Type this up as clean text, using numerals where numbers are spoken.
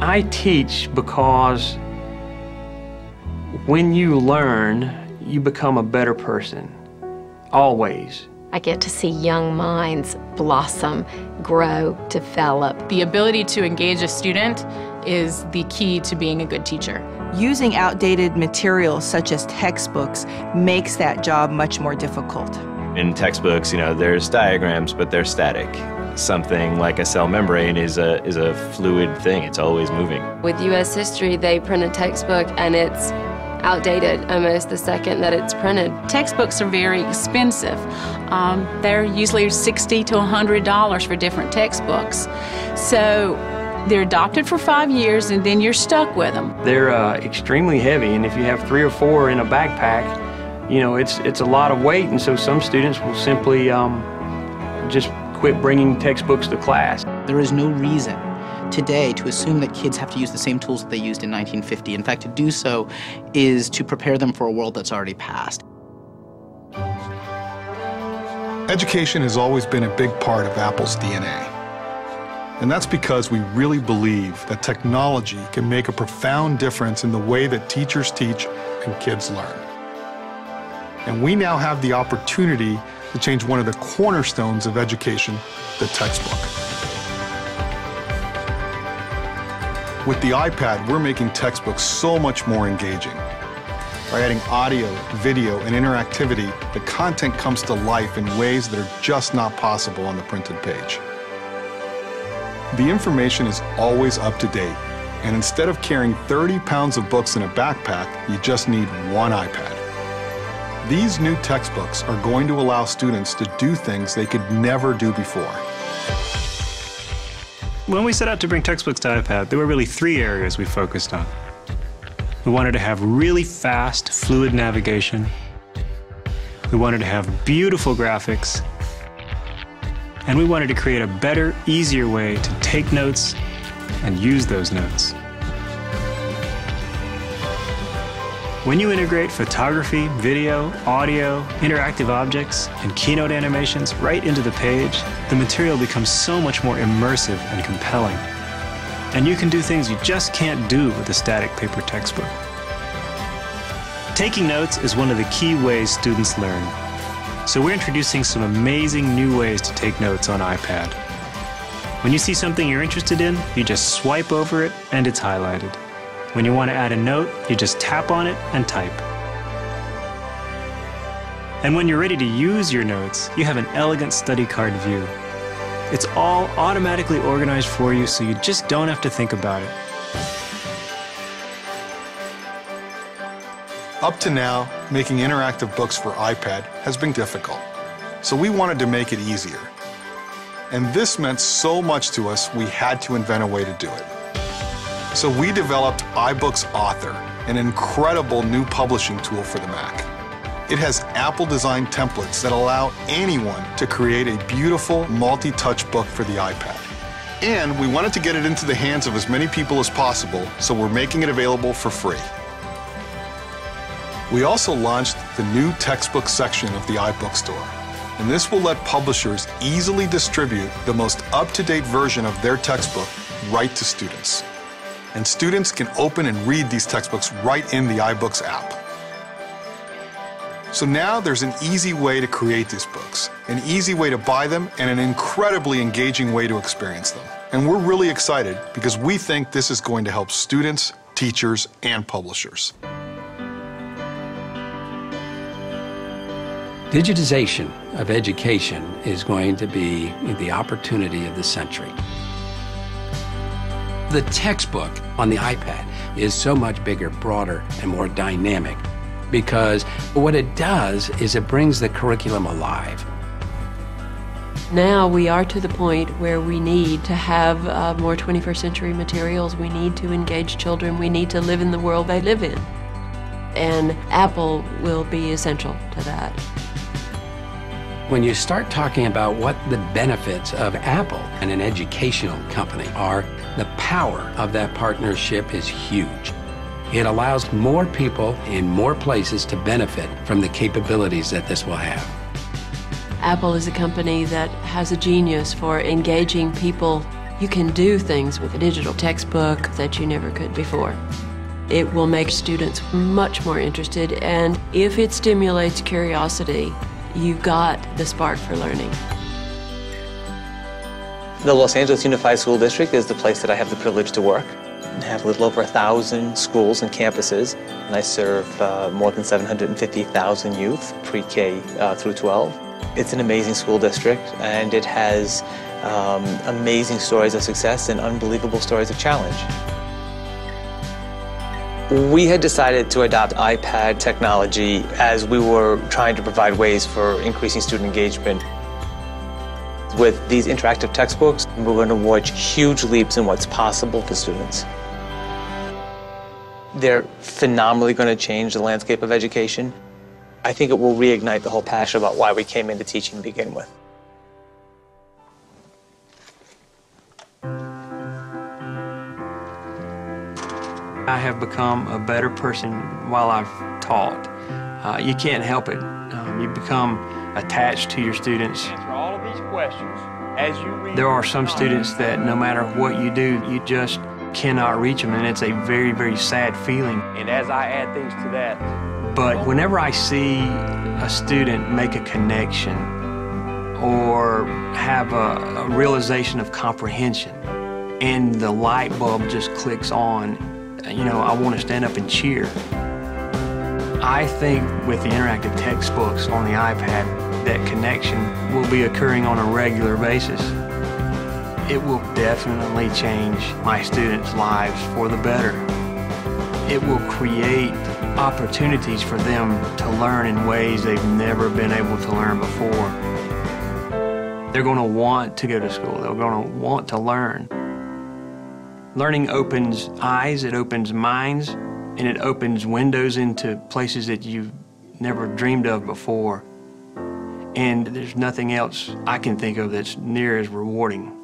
I teach because when you learn, you become a better person, always. I get to see young minds blossom, grow, develop. The ability to engage a student is the key to being a good teacher. Using outdated materials such as textbooks makes that job much more difficult. In textbooks, there's diagrams, but they're static. Something like a cell membrane is a fluid thing. It's always moving. With U.S. history, they print a textbook and it's outdated almost the second that it's printed. Textbooks are very expensive. They're usually $60 to $100 for different textbooks. So they're adopted for 5 years and then you're stuck with them. They're extremely heavy, and if you have 3 or 4 in a backpack, it's a lot of weight, and so some students will simply just quit bringing textbooks to class. There is no reason today to assume that kids have to use the same tools that they used in 1950. In fact, to do so is to prepare them for a world that's already passed. Education has always been a big part of Apple's DNA. And that's because we really believe that technology can make a profound difference in the way that teachers teach and kids learn. And we now have the opportunity to change one of the cornerstones of education, the textbook. With the iPad, we're making textbooks so much more engaging. By adding audio, video, and interactivity, the content comes to life in ways that are just not possible on the printed page. The information is always up to date, and instead of carrying 30 pounds of books in a backpack, you just need one iPad. These new textbooks are going to allow students to do things they could never do before. When we set out to bring textbooks to iPad, there were really 3 areas we focused on. We wanted to have really fast, fluid navigation. We wanted to have beautiful graphics. And we wanted to create a better, easier way to take notes and use those notes. When you integrate photography, video, audio, interactive objects, and keynote animations right into the page, the material becomes so much more immersive and compelling. And you can do things you just can't do with a static paper textbook. Taking notes is one of the key ways students learn. So we're introducing some amazing new ways to take notes on iPad. When you see something you're interested in, you just swipe over it and it's highlighted. When you want to add a note, you just tap on it and type. And when you're ready to use your notes, you have an elegant study card view. It's all automatically organized for you, so you just don't have to think about it. Up to now, making interactive books for iPad has been difficult, so we wanted to make it easier. And this meant so much to us, we had to invent a way to do it. So we developed iBooks Author, an incredible new publishing tool for the Mac. It has Apple-designed templates that allow anyone to create a beautiful multi-touch book for the iPad. And we wanted to get it into the hands of as many people as possible, so we're making it available for free. We also launched the new textbook section of the iBook store, and this will let publishers easily distribute the most up-to-date version of their textbook right to students. And students can open and read these textbooks right in the iBooks app. So now there's an easy way to create these books, an easy way to buy them, and an incredibly engaging way to experience them. And we're really excited because we think this is going to help students, teachers, and publishers. Digitization of education is going to be the opportunity of the century. The textbook on the iPad is so much bigger, broader, and more dynamic because what it does is it brings the curriculum alive. Now we are to the point where we need to have more 21st century materials. We need to engage children. We need to live in the world they live in. And Apple will be essential to that. When you start talking about what the benefits of Apple and an educational company are, the power of that partnership is huge. It allows more people in more places to benefit from the capabilities that this will have. Apple is a company that has a genius for engaging people You can do things with a digital textbook that you never could before. It will make students much more interested, and if it stimulates curiosity, you've got the spark for learning. The Los Angeles Unified School District is the place that I have the privilege to work. I have a little over 1,000 schools and campuses, and I serve more than 750,000 youth, pre-K through 12. It's an amazing school district, and it has amazing stories of success and unbelievable stories of challenge. We had decided to adopt iPad technology as we were trying to provide ways for increasing student engagement. With these interactive textbooks, we're going to watch huge leaps in what's possible for students. They're phenomenally going to change the landscape of education. I think it will reignite the whole passion about why we came into teaching to begin with. I have become a better person while I've taught. You can't help it. You become attached to your students. Answer all of these questions as you read. There are some students that no matter what you do, you just cannot reach them, and it's a very, very sad feeling. And as I add things to that. But whenever I see a student make a connection or have a realization of comprehension and the light bulb just clicks on, you know, I want to stand up and cheer. I think with the interactive textbooks on the iPad, that connection will be occurring on a regular basis. It will definitely change my students' lives for the better. It will create opportunities for them to learn in ways they've never been able to learn before. They're going to want to go to school. They're going to want to learn. Learning opens eyes, it opens minds, and it opens windows into places that you've never dreamed of before. And there's nothing else I can think of that's near as rewarding.